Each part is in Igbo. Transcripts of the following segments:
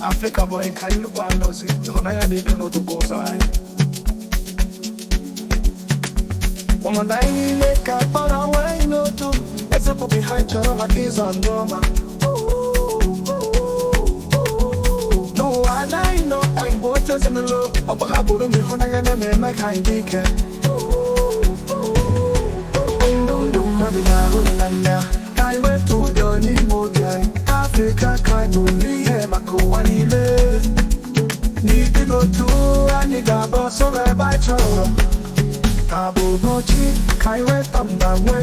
Africa boy can you find us? You know I need to know to go side. Woman I make a but I know to. It's up behind you like he's on Roma. No, I know I'm waters in the low. I'm a couple of me when I get them like I think it. Ndu mmadụ na-ahụ n'anya ka anyị wetu udo n'ime obi anyị Afrịka ka anyị bụrụ ihe maka ụwa niile n'ịdị n'otu anyị ga-agba ọsọ ebe anyị chọrọ ka bụ n'ochi ka anyị weta mgbanwe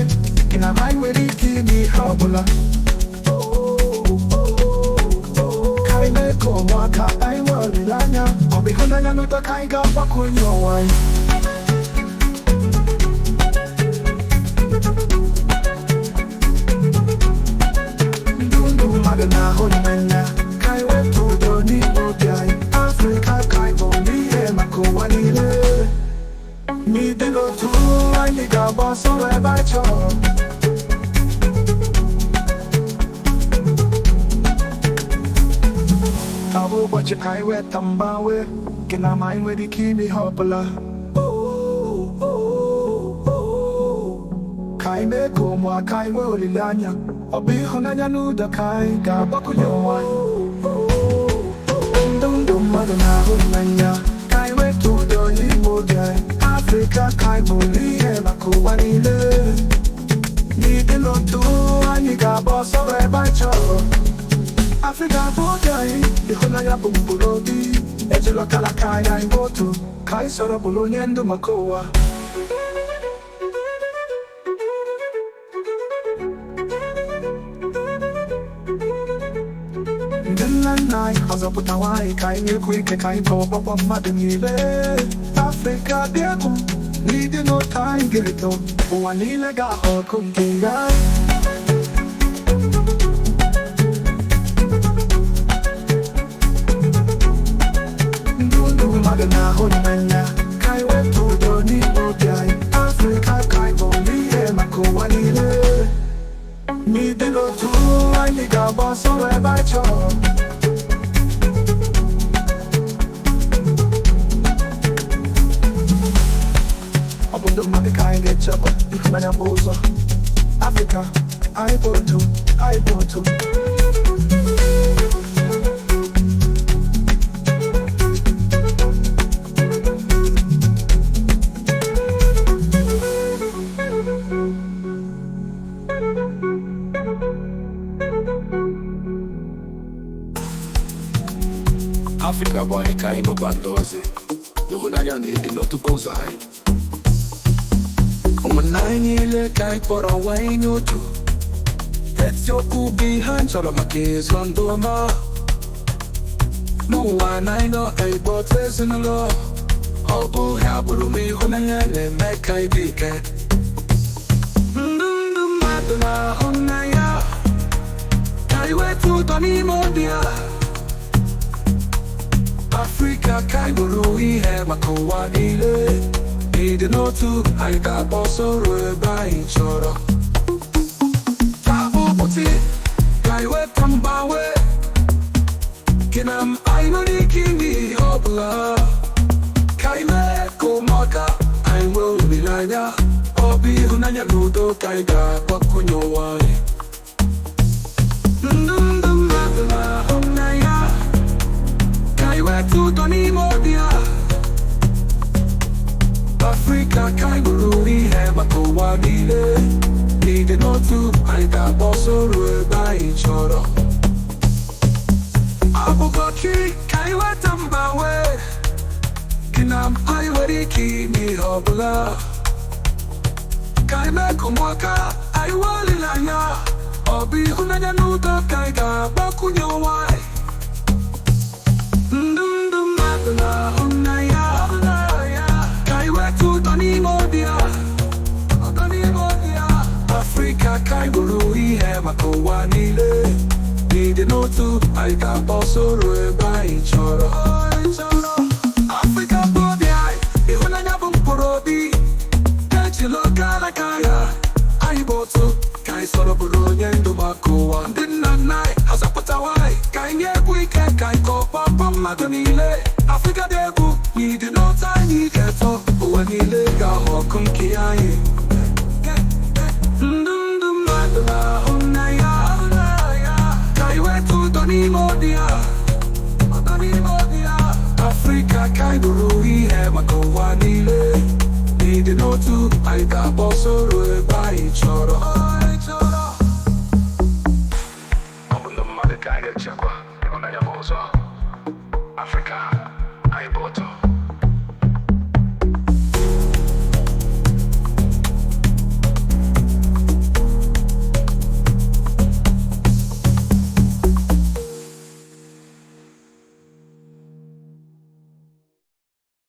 gị na anyị nwere ike ime ihe ọbụla ka anyị mee ka ụmụaka anyị nwee olileanya ọ bụ ịhụnanya n'ụtọ ka anyị ga-agbakwunye ụwa anyị mmadụ na-ahụ n'anya ka anyị wetu udo n'ime obi anyị Afrịka ka anyị bụ n'ihe maka ụwa niile n'ịdị n'otu anyị ga-agba ọsọ ebe anyị chọrọ ka bụ ụbọchị ka anyị weta mgbanwe gị na ma anyị nwere ike ime ihe ọbụla ka anyị mee ka ụmụaka anyị nwee olileanya ọ bụ ịhụnanya n'ụda ka anyị ga-agbakwunye ụwa ndụ mmadụ na-ahụ n'anya ka anyị weta udo n'ime obi anyị Afrịka ka anyị bụrụ ihe maka ụwa niile n'ịdị n'otu anyị ga-agba ọsọ ebe anyị chọrọ Afrịka bụ oge anyị ịhụnanya bụ mkpụrụ obi ejila ọkala ka anyị bụ otu ka anyị soro bụrụ onye ndụ maka ụwa nna anyị ọzọpụtawa anyị ka anyị nyekwa ike ka anyị tọọ ọgbọgbọ mmadụ niile Afrịka dị egwu n'ịdị n'otu anyị ga-eto ụwa niile ga-ahụ ọkụ nke ya ndụ mmadụ na-ahụ n'anya ka anyị weta udo n'ime obi anyị Afrịka ka anyị bụ n'ihe maka ụwa niile n'ịdị n'otu anyị ga-agba ọsọ ebe anyị chọrọ ọ bụ ndụ mmadụ ka anyị ga-echekwa ịhụnanya bụ ụzọ Afrịka anyị bụ otu anyị bụ otu Africa boy ka anyị bụkwa ndozi ịhụnanya na-edi n'otubo ụzọ anyị ụmụnna anyị niile ka anyị kpọrọ onwe anyị n'otu eziokwu bụ ihe anyị chọrọ maka ịzụ ndụ ọma n'ụwa anyị nọ igbo otu ezinụlọ ọ bụ ha bụrụ m ịhụnanya na-eme ka anyị dị ike ndụ mmadụ na-ahụ n'anya ka anyị weta ụtọ n'ime obi ya Afrịka ka anyị bụrụ ihe maka ụwa niile ịdị n'otu anyị ga-agba ọsọ ruo ebe anyị chọrọ taa bụ ụbọchị ka anyị weta mgbanwe gị na anyị nwere ike ime ihe ọbụla ka anyị mee ka ụmụaka anyị nwee olileanya ọ bụ ịhụnanya na udo ka anyị ga-agbakwunye ụwa anyị ndụ mmadụ na-ahụ n'anya I went to Donimodia Africa kai bururi he makowa nile Nide notu aita boso rueba inchoro Abugochi kai wetambawe Kinam ai weriki ni hobla Kai meko mwaka ai walilanya Obi hunanya nudo kai ga bakunyo wai ndụ mmadụ na-ahụ n'anya ka anyị weta ụtọ n'ime obi ya Afrịka ka anyị bụrụ ihe maka ụwa niile n'ịdị n'otu anyị ga-agba ọsọ ruo ebe anyị chọrọ Afrịka bụ obi anyị ịhụnanya bụ mkpụrụ obi ejila oke alaka ya anyị bụ otu ka anyị soro bụrụ onye ndụ maka ụwa ndị nna nna anyị azapụtawa anyị ka anyị nye egwu ike ka anyị kọọ mmadụ niile Africa dị egwu n'ịdị n'otu anyị ga-eto ụwa niile ga-ahụ ọkụ nke anyị ndụ mmadụ na-ahụ n'anya ka iweta ụtọ n'ime obi ya Africa ka anyị bụrụ ihe maka ụwa niile n'ịdị n'otu anyị ga-agba ọsọ ruo ebe anyị chọrọ